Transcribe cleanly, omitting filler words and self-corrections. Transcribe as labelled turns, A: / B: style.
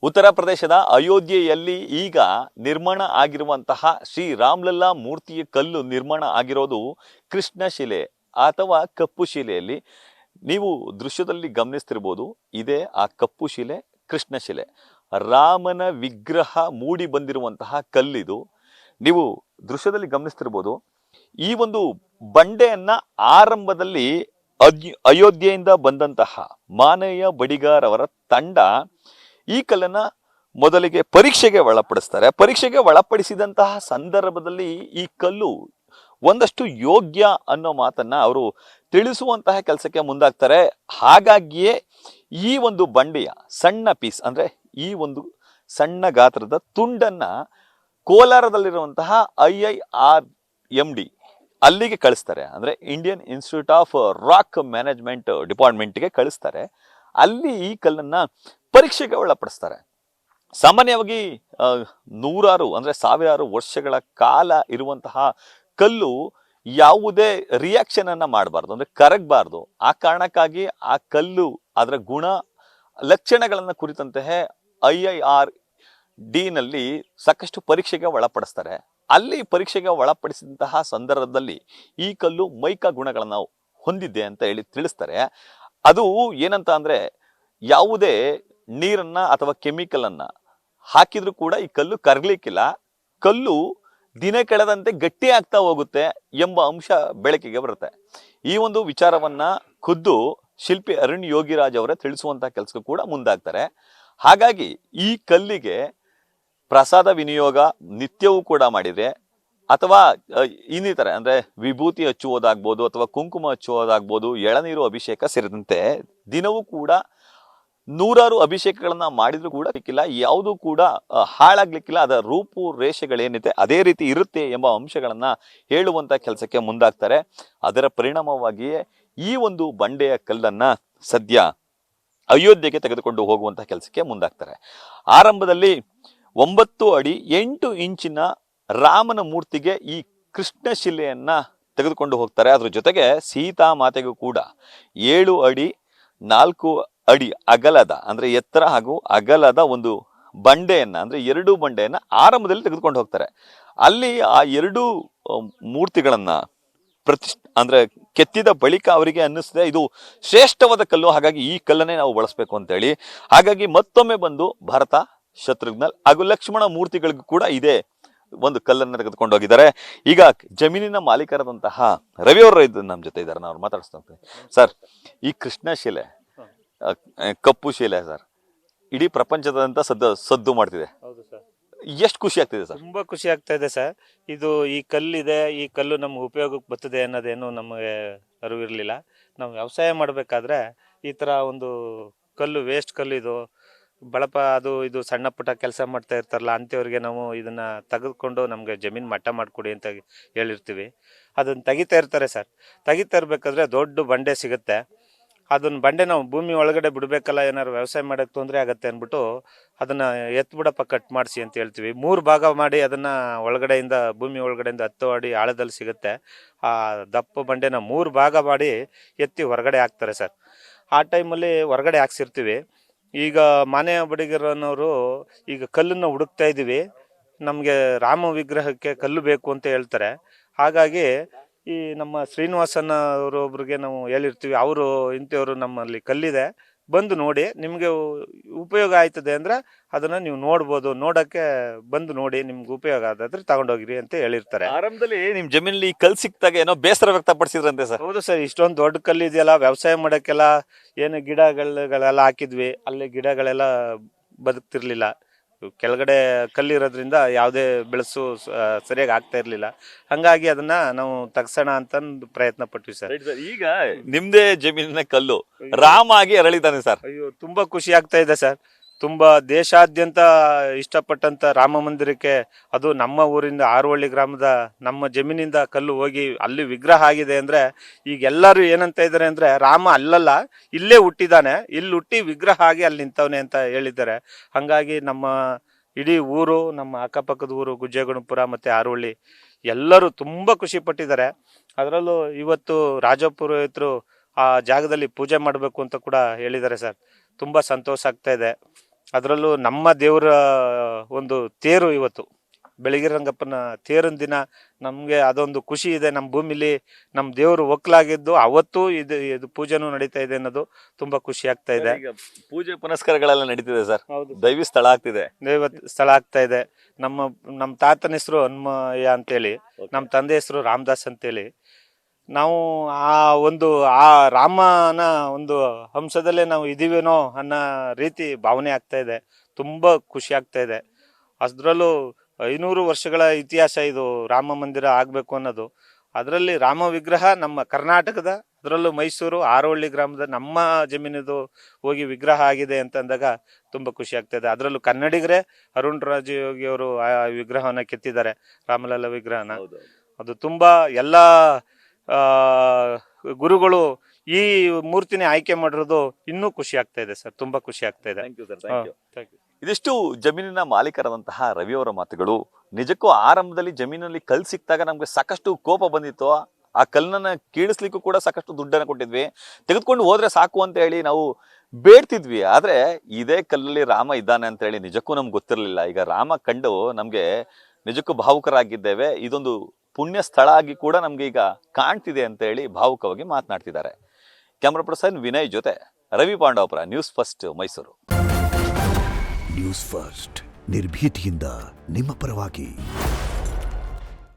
A: ಉತ್ತರ ಪ್ರದೇಶದ ಅಯೋಧ್ಯೆಯಲ್ಲಿ ಈಗ ನಿರ್ಮಾಣ ಆಗಿರುವಂತಹ ಶ್ರೀ ರಾಮ್ಲಲ್ಲಾ ಮೂರ್ತಿಯ ಕಲ್ಲು ನಿರ್ಮಾಣ ಆಗಿರೋದು ಕೃಷ್ಣಶಿಲೆ ಅಥವಾ ಕಪ್ಪು ಶಿಲೆಯಲ್ಲಿ. ನೀವು ದೃಶ್ಯದಲ್ಲಿ ಗಮನಿಸ್ತಿರ್ಬೋದು, ಇದೇ ಆ ಕಪ್ಪು ಶಿಲೆ, ಕೃಷ್ಣಶಿಲೆ. ರಾಮನ ವಿಗ್ರಹ ಮೂಡಿ ಬಂದಿರುವಂತಹ ಕಲ್ಲಿದು. ನೀವು ದೃಶ್ಯದಲ್ಲಿ ಗಮನಿಸ್ತಿರ್ಬೋದು, ಈ ಒಂದು ಬಂಡೆಯನ್ನ ಆರಂಭದಲ್ಲಿ ಅಯೋಧ್ಯೆಯಿಂದ ಬಂದಂತಹ ಮಾನಯ್ಯ ಬಡಿಗಾರ್ ಅವರ ತಂಡ ಈ ಕಲ್ಲನ್ನ ಮೊದಲಿಗೆ ಪರೀಕ್ಷೆಗೆ ಒಳಪಡಿಸ್ತಾರೆ. ಪರೀಕ್ಷೆಗೆ ಒಳಪಡಿಸಿದಂತಹ ಸಂದರ್ಭದಲ್ಲಿ ಈ ಕಲ್ಲು ಒಂದಷ್ಟು ಯೋಗ್ಯ ಅನ್ನೋ ಮಾತನ್ನ ಅವರು ತಿಳಿಸುವಂತಹ ಕೆಲಸಕ್ಕೆ ಮುಂದಾಗ್ತಾರೆ. ಹಾಗಾಗಿಯೇ ಈ ಒಂದು ಬಂಡೆಯ ಸಣ್ಣ ಪೀಸ್, ಅಂದ್ರೆ ಈ ಒಂದು ಸಣ್ಣ ಗಾತ್ರದ ತುಂಡನ್ನ ಕೋಲಾರದಲ್ಲಿರುವಂತಹ IIRMD ಅಲ್ಲಿಗೆ ಕಳಿಸ್ತಾರೆ. ಅಂದ್ರೆ Indian institute of rock management ಡಿಪಾರ್ಟ್ಮೆಂಟ್ಗೆ ಕಳಿಸ್ತಾರೆ. ಅಲ್ಲಿ ಈ ಕಲ್ಲನ್ನ ಪರೀಕ್ಷೆಗೆ ಒಳಪಡಿಸ್ತಾರೆ. ಸಾಮಾನ್ಯವಾಗಿ ನೂರಾರು ಅಂದ್ರೆ ಸಾವಿರಾರು ವರ್ಷಗಳ ಕಾಲ ಇರುವಂತಹ ಕಲ್ಲು ಯಾವುದೇ ರಿಯಾಕ್ಷನ್ ಅನ್ನ ಮಾಡಬಾರ್ದು, ಅಂದ್ರೆ ಕರಗಬಾರ್ದು. ಆ ಕಾರಣಕ್ಕಾಗಿ ಆ ಕಲ್ಲು ಅದರ ಗುಣ ಲಕ್ಷಣಗಳನ್ನ ಕುರಿತಂತೆ IIRD ನಲ್ಲಿ ಸಾಕಷ್ಟು ಪರೀಕ್ಷೆಗೆ ಒಳಪಡಿಸ್ತಾರೆ. ಅಲ್ಲಿ ಪರೀಕ್ಷೆಗೆ ಒಳಪಡಿಸಿದಂತಹ ಸಂದರ್ಭದಲ್ಲಿ ಈ ಕಲ್ಲು ಮೈಕಾ ಗುಣಗಳನ್ನ ಹೊಂದಿದೆ ಅಂತ ಹೇಳಿ ತಿಳಿಸ್ತಾರೆ. ಅದು ಏನಂತ ಅಂದ್ರೆ, ಯಾವುದೇ ನೀರನ್ನ ಅಥವಾ ಕೆಮಿಕಲ್ ಅನ್ನ ಹಾಕಿದ್ರು ಕೂಡ ಈ ಕಲ್ಲು ಕರಗ್ಲಿಕ್ಕಿಲ್ಲ, ಕಲ್ಲು ದಿನ ಕಳೆದಂತೆ ಗಟ್ಟಿ ಆಗ್ತಾ ಹೋಗುತ್ತೆ ಎಂಬ ಅಂಶ ಬೆಳಕಿಗೆ ಬರುತ್ತೆ. ಈ ಒಂದು ವಿಚಾರವನ್ನ ಖುದ್ದು ಶಿಲ್ಪಿ ಅರುಣ್ ಯೋಗಿರಾಜ್ ಅವರೇ ತಿಳಿಸುವಂತಹ ಕೆಲಸಕ್ಕೂ ಕೂಡ ಮುಂದಾಗ್ತಾರೆ. ಹಾಗಾಗಿ ಈ ಕಲ್ಲಿಗೆ ಪ್ರಸಾದ ವಿನಿಯೋಗ ನಿತ್ಯವೂ ಕೂಡ ಮಾಡಿದ್ರೆ, ಅಥವಾ ಇನ್ನಿತರ ಅಂದ್ರೆ ವಿಭೂತಿ ಹಚ್ಚುವುದಾಗ್ಬೋದು ಅಥವಾ ಕುಂಕುಮ ಹಚ್ಚುವುದಾಗ್ಬೋದು, ಎಳನೀರು ಅಭಿಷೇಕ ಸೇರಿದಂತೆ ದಿನವೂ ಕೂಡ ನೂರಾರು ಅಭಿಷೇಕಗಳನ್ನ ಮಾಡಿದ್ರು ಕೂಡ ಸಿಕ್ಕಿಲ್ಲ, ಯಾವುದು ಕೂಡ ಹಾಳಾಗ್ಲಿಕ್ಕಿಲ್ಲ. ಅದರ ರೂಪು ರೇಷೆಗಳೇನಿದೆ ಅದೇ ರೀತಿ ಇರುತ್ತೆ ಎಂಬ ಅಂಶಗಳನ್ನ ಹೇಳುವಂತ ಕೆಲಸಕ್ಕೆ ಮುಂದಾಗ್ತಾರೆ. ಅದರ ಪರಿಣಾಮವಾಗಿಯೇ ಈ ಒಂದು ಬಂಡೆಯ ಕಲ್ಲನ್ನ ಸದ್ಯ ಅಯೋಧ್ಯೆಗೆ ತೆಗೆದುಕೊಂಡು ಹೋಗುವಂತಹ ಕೆಲಸಕ್ಕೆ ಮುಂದಾಗ್ತಾರೆ. ಆರಂಭದಲ್ಲಿ 9 ಅಡಿ 8 ಇಂಚಿನ ರಾಮನ ಮೂರ್ತಿಗೆ ಈ ಕೃಷ್ಣಶಿಲೆಯನ್ನ ತೆಗೆದುಕೊಂಡು ಹೋಗ್ತಾರೆ. ಅದ್ರ ಜೊತೆಗೆ ಸೀತಾ ಮಾತೆಗೂ ಕೂಡ 7 ಅಡಿ 4 ಅಡಿ ಅಗಲದ, ಅಂದ್ರೆ ಎತ್ತರ ಹಾಗೂ ಅಗಲದ ಒಂದು ಬಂಡೆಯನ್ನ, ಅಂದ್ರೆ 2 ಬಂಡೆಯನ್ನ ಆರಂಭದಲ್ಲಿ ತೆಗೆದುಕೊಂಡು ಹೋಗ್ತಾರೆ. ಅಲ್ಲಿ ಆ 2 ಮೂರ್ತಿಗಳನ್ನ ಅಂದ್ರೆ ಕೆತ್ತಿದ ಬಳಿಕ ಅವರಿಗೆ ಅನ್ನಿಸ್ತದೆ ಇದು ಶ್ರೇಷ್ಠವಾದ ಕಲ್ಲು, ಹಾಗಾಗಿ ಈ ಕಲ್ಲನ್ನೇ ನಾವು ಬಳಸಬೇಕು ಅಂತ ಹೇಳಿ. ಹಾಗಾಗಿ ಮತ್ತೊಮ್ಮೆ ಬಂದು ಭರತ, ಶತ್ರುಘ್ನ ಹಾಗೂ ಲಕ್ಷ್ಮಣ ಮೂರ್ತಿಗಳಿಗೂ ಕೂಡ ಇದೇ ಒಂದು ಕಲ್ಲನ್ನು ತೆಗೆದುಕೊಂಡು ಹೋಗಿದ್ದಾರೆ. ಈಗ ಜಮೀನಿನ ಮಾಲೀಕರಾದಂತಹ ರವಿ ಅವರು ನಮ್ಮ ಜೊತೆ ಇದ್ದಾರೆ, ನಾವು ಮಾತಾಡಿಸ್ತಾ. ಸರ್, ಈ ಕೃಷ್ಣಶಿಲೆ, ಕಪ್ಪು ಶಿಲೆ ಸರ್, ಇಡೀ ಪ್ರಪಂಚದಂತ ಸದ್ದು ಮಾಡ್ತಿದೆ.
B: ಹೌದು ಸರ್.
A: ಎಷ್ಟು ಖುಷಿ ಆಗ್ತಿದೆ ಸರ್?
B: ತುಂಬಾ ಖುಷಿ ಆಗ್ತಾ ಇದೆ ಸರ್. ಇದು ಈ ಕಲ್ಲಿದೆ, ಈ ಕಲ್ಲು ನಮ್ಗೆ ಉಪಯೋಗಕ್ಕೆ ಬರ್ತದೆ ಅನ್ನೋದೇನು ನಮಗೆ ಅರಿವಿರಲಿಲ್ಲ. ನಾವು ವ್ಯವಸಾಯ ಮಾಡಬೇಕಾದ್ರೆ ಈ ತರ ಒಂದು ಕಲ್ಲು, ವೇಸ್ಟ್ ಕಲ್ಲು, ಇದು ಬಳಪ ಅದು ಇದು ಸಣ್ಣ ಪುಟ್ಟ ಕೆಲಸ ಮಾಡ್ತಾ ಇರ್ತಾರಲ್ಲ ಅಂಥವ್ರಿಗೆ ನಾವು ಇದನ್ನ ತೆಗೆದುಕೊಂಡು ನಮಗೆ ಜಮೀನು ಮಟ್ಟ ಮಾಡಿಕೊಡಿ ಅಂತ ಹೇಳಿರ್ತೀವಿ. ಅದನ್ನ ತೆಗಿತಾ ಇರ್ತಾರೆ ಸರ್. ತೆಗಿತಾ ಇರ್ಬೇಕಾದ್ರೆ ದೊಡ್ಡ ಬಂಡೆ ಸಿಗುತ್ತೆ. ಅದನ್ನ ಬಂಡೆ ನಾವು ಭೂಮಿ ಒಳಗಡೆ ಬಿಡಬೇಕಲ್ಲ, ಏನಾದ್ರು ವ್ಯವಸಾಯ ಮಾಡೋಕ್ಕೆ ತೊಂದರೆ ಆಗುತ್ತೆ ಅಂದ್ಬಿಟ್ಟು ಅದನ್ನ ಎತ್ಬಿಡಪ್ಪ, ಕಟ್ ಮಾಡಿಸಿ ಅಂತ ಹೇಳ್ತೀವಿ. 3 ಭಾಗ ಮಾಡಿ ಅದನ್ನ ಒಳಗಡೆಯಿಂದ, ಭೂಮಿ ಒಳಗಡೆಯಿಂದ 10 ಅಡಿ ಆಳದಲ್ಲಿ ಸಿಗುತ್ತೆ. ಆ ದಪ್ಪ ಬಂಡೆನ 3 ಭಾಗ ಮಾಡಿ ಎತ್ತಿ ಹೊರಗಡೆ ಹಾಕ್ತಾರೆ ಸರ್. ಆ ಟೈಮಲ್ಲಿ ಹೊರಗಡೆ ಹಾಕ್ಸಿರ್ತೀವಿ. ಈಗ ಮಾನಯ್ಯ ಬಡಿಗರನವರು ಈಗ ಕಲ್ಲನ್ನು ಹುಡುಕ್ತಾ ಇದ್ದೀವಿ, ನಮಗೆ ರಾಮ ವಿಗ್ರಹಕ್ಕೆ ಕಲ್ಲು ಬೇಕು ಅಂತ ಹೇಳ್ತಾರೆ. ಹಾಗಾಗಿ ಈ ನಮ್ಮ ಶ್ರೀನಿವಾಸನ್ ಅವರೊಬ್ರಿಗೆ ನಾವು ಹೇಳಿರ್ತೀವಿ, ಅವರು ಇಂಥವ್ರು ನಮ್ಮಲ್ಲಿ ಕಲ್ಲಿದೆ, ಬಂದು ನೋಡಿ, ನಿಮಗೆ ಉಪಯೋಗ ಆಯ್ತದೆ ಅಂದ್ರೆ ಅದನ್ನ ನೀವು ನೋಡ್ಬೋದು, ನೋಡಕ್ಕೆ ಬಂದು ನೋಡಿ, ನಿಮ್ಗೆ ಉಪಯೋಗ ಆದ್ರೆ ತಗೊಂಡೋಗಿರಿ ಅಂತ ಹೇಳಿರ್ತಾರೆ.
A: ಆರಂಭದಲ್ಲಿ ನಿಮ್ ಜಮೀನಲ್ಲಿ ಕಲ್ ಸಿಕ್ತಾಗ ಏನೋ ಬೇಸರ ವ್ಯಕ್ತಪಡಿಸಿದ್ರಂತೆ ಸರ್?
B: ಹೌದು ಸರ್, ಇಷ್ಟೊಂದು ದೊಡ್ಡ ಕಲ್ಲು ಇದೆಯಲ್ಲ, ವ್ಯವಸಾಯ ಮಾಡಕ್ಕೆಲ್ಲ ಏನು ಗಿಡಗಳೆಲ್ಲ ಹಾಕಿದ್ವಿ, ಅಲ್ಲಿ ಗಿಡಗಳೆಲ್ಲ ಬದುಕ್ತಿರ್ಲಿಲ್ಲ. ಕೆಳಗಡೆ ಕಲ್ಲಿರೋದ್ರಿಂದ ಯಾವುದೇ ಬೆಳೆಸು ಸರಿಯಾಗಿ ಆಗ್ತಾ ಇರ್ಲಿಲ್ಲ. ಹಂಗಾಗಿ ಅದನ್ನ ನಾವು ತಗ್ಸೋಣ ಅಂತ ಪ್ರಯತ್ನ ಪಟ್ವಿ ಸರ್.
A: ಈಗ ನಿಮ್ದೇ ಜಮೀನಿನ ಕಲ್ಲು ರಾಮ ಆಗಿ ಅರಳಿದಾನೆ ಸರ್.
B: ಅಯ್ಯೋ, ತುಂಬಾ ಖುಷಿ ಆಗ್ತಾ ಇದೆ ಸರ್. ತುಂಬಾ ದೇಶಾದ್ಯಂತ ಇಷ್ಟಪಟ್ಟಂತ ರಾಮ ಮಂದಿರಕ್ಕೆ, ಅದು ನಮ್ಮ ಊರಿಂದ ಆರುವಳ್ಳಿ ಗ್ರಾಮದ ನಮ್ಮ ಜಮೀನಿಂದ ಕಲ್ಲು ಹೋಗಿ ಅಲ್ಲಿ ವಿಗ್ರಹ ಆಗಿದೆ ಅಂದ್ರೆ, ಈಗ ಎಲ್ಲರೂ ಏನಂತ ಇದ್ದಾರೆ ಅಂದ್ರೆ, ರಾಮ ಅಲ್ಲಲ್ಲ ಇಲ್ಲೇ ಹುಟ್ಟಿದಾನೆ, ಇಲ್ಲಿ ಹುಟ್ಟಿ ವಿಗ್ರಹ ಆಗಿ ಅಲ್ಲಿ ನಿಂತವನೆ ಅಂತ ಹೇಳಿದ್ದಾರೆ. ಹಂಗಾಗಿ ನಮ್ಮ ಇಡೀ ಊರು, ನಮ್ಮ ಅಕ್ಕಪಕ್ಕದ ಊರು ಗುಜ್ಜೇಗೌಡಪುರ ಮತ್ತೆ ಆರುವಳ್ಳಿ ಎಲ್ಲರೂ ತುಂಬಾ ಖುಷಿ ಪಟ್ಟಿದ್ದಾರೆ. ಅದರಲ್ಲೂ ಇವತ್ತು ರಾಜಪುರೋಹಿತರು ಆ ಜಾಗದಲ್ಲಿ ಪೂಜೆ ಮಾಡಬೇಕು ಅಂತ ಕೂಡ ಹೇಳಿದ್ದಾರೆ ಸರ್. ತುಂಬಾ ಸಂತೋಷ ಆಗ್ತಾ ಇದೆ. ಅದರಲ್ಲೂ ನಮ್ಮ ದೇವರ ಒಂದು ತೇರು ಇವತ್ತು ಬೆಳಗ್ಗೆ ರಂಗಪ್ಪನ ತೇರಿನ ದಿನ ನಮಗೆ ಅದೊಂದು ಖುಷಿ ಇದೆ. ನಮ್ಮ ಭೂಮಿಲಿ ನಮ್ಮ ದೇವರು ಒಕ್ಕಲಾಗಿದ್ದು ಅವತ್ತು ಇದು ಪೂಜೆನೂ ನಡೀತಾ ಇದೆ ಅನ್ನೋದು ತುಂಬಾ ಖುಷಿ ಆಗ್ತಾ ಇದೆ.
A: ಈಗ ಪೂಜೆ ಪುನಸ್ಕಾರಗಳೆಲ್ಲ ನಡೀತಿದೆ ಸರ್,
B: ಹೌದು,
A: ದೈವಿ ಸ್ಥಳ ಆಗ್ತಿದೆ,
B: ದೈವ ಸ್ಥಳ ಆಗ್ತಾ ಇದೆ. ನಮ್ಮ ತಾತನ ಹೆಸರು ಹನುಮಯ್ಯ ಅಂತೇಳಿ, ನಮ್ಮ ತಂದೆ ಹೆಸರು ರಾಮದಾಸ್ ಅಂತೇಳಿ. ನಾವು ಆ ರಾಮನ ಒಂದು ಅಂಶದಲ್ಲೇ ನಾವು ಇದೀವೇನೋ ಅನ್ನೋ ರೀತಿ ಭಾವನೆ ಆಗ್ತಾ ಇದೆ. ತುಂಬಾ ಖುಷಿ ಆಗ್ತಾ ಇದೆ. ಅದರಲ್ಲೂ 500 ವರ್ಷಗಳ ಇತಿಹಾಸ ಇದು ರಾಮ ಮಂದಿರ ಆಗಬೇಕು ಅನ್ನೋದು. ಅದರಲ್ಲಿ ರಾಮ ವಿಗ್ರಹ ನಮ್ಮ ಕರ್ನಾಟಕದ, ಅದರಲ್ಲೂ ಮೈಸೂರು ಆರೋಹಳ್ಳಿ ಗ್ರಾಮದ ನಮ್ಮ ಜಮೀನಿದು ಹೋಗಿ ವಿಗ್ರಹ ಆಗಿದೆ ಅಂತ ಅಂದಾಗ ತುಂಬ ಖುಷಿ ಆಗ್ತಾಯಿದೆ. ಅದರಲ್ಲೂ ಕನ್ನಡಿಗರೇ ಅರುಣ್ ರಾಜು ಯೋಗಿ ಅವರು ಆ ವಿಗ್ರಹವನ್ನು ಕೆತ್ತಿದ್ದಾರೆ, ರಾಮಲಲ್ಲ ವಿಗ್ರಹನ. ಅದು ತುಂಬ ಎಲ್ಲ ಗುರುಗಳು ಈ ಮೂರ್ತಿನೇ ಆಯ್ಕೆ ಮಾಡಿರೋದು ಇನ್ನೂ ಖುಷಿ ಆಗ್ತಾ ಇದೆ ಸರ್, ತುಂಬ ಖುಷಿ ಆಗ್ತಾ ಇದೆ.
A: Thank you. ಇದಿಷ್ಟು ಜಮೀನಿನ ಮಾಲೀಕರಾದಂತಹ ರವಿಯವರ ಮಾತುಗಳು. ನಿಜಕ್ಕೂ ಆರಂಭದಲ್ಲಿ ಜಮೀನಲ್ಲಿ ಕಲ್ಲು ಸಿಕ್ಕಿದಾಗ ನಮ್ಗೆ ಸಾಕಷ್ಟು ಕೋಪ ಬಂದಿತ್ತು. ಆ ಕಲ್ಲನ್ನ ಕೀಳಿಸ್ಲಿಕ್ಕೂ ಕೂಡ ಸಾಕಷ್ಟು ದುಡ್ಡನ್ನು ಕೊಟ್ಟಿದ್ವಿ, ತೆಗೆದುಕೊಂಡು ಹೋದ್ರೆ ಸಾಕು ಅಂತ ಹೇಳಿ ನಾವು ಬೇಡ್ತಿದ್ವಿ. ಆದ್ರೆ ಇದೇ ಕಲ್ಲಲ್ಲಿ ರಾಮ ಇದ್ದಾನೆ ಅಂತ ಹೇಳಿ ನಿಜಕ್ಕೂ ನಮ್ಗೆ ಗೊತ್ತಿರಲಿಲ್ಲ. ಈಗ ರಾಮ ಕಂಡು ನಮ್ಗೆ ನಿಜಕ್ಕೂ ಭಾವುಕರಾಗಿದ್ದೇವೆ. ಇದೊಂದು ಪುಣ್ಯ ಸ್ಥಳ ಆಗಿ ಕೂಡ ನಮ್ಗೆ ಈಗ ಕಾಣ್ತಿದೆ ಅಂತ ಹೇಳಿ ಭಾವುಕವಾಗಿ ಮಾತನಾಡ್ತಿದ್ದಾರೆ. ಕ್ಯಾಮ್ರಾ ಪರ್ಸನ್ ವಿನಯ್ ಜೊತೆ Ravi Pandavapura, news first Mysuru.
C: News first ನಿರ್ಭೀತಿಯಿಂದ ನಿಮ್ಮ ಪರವಾಗಿ.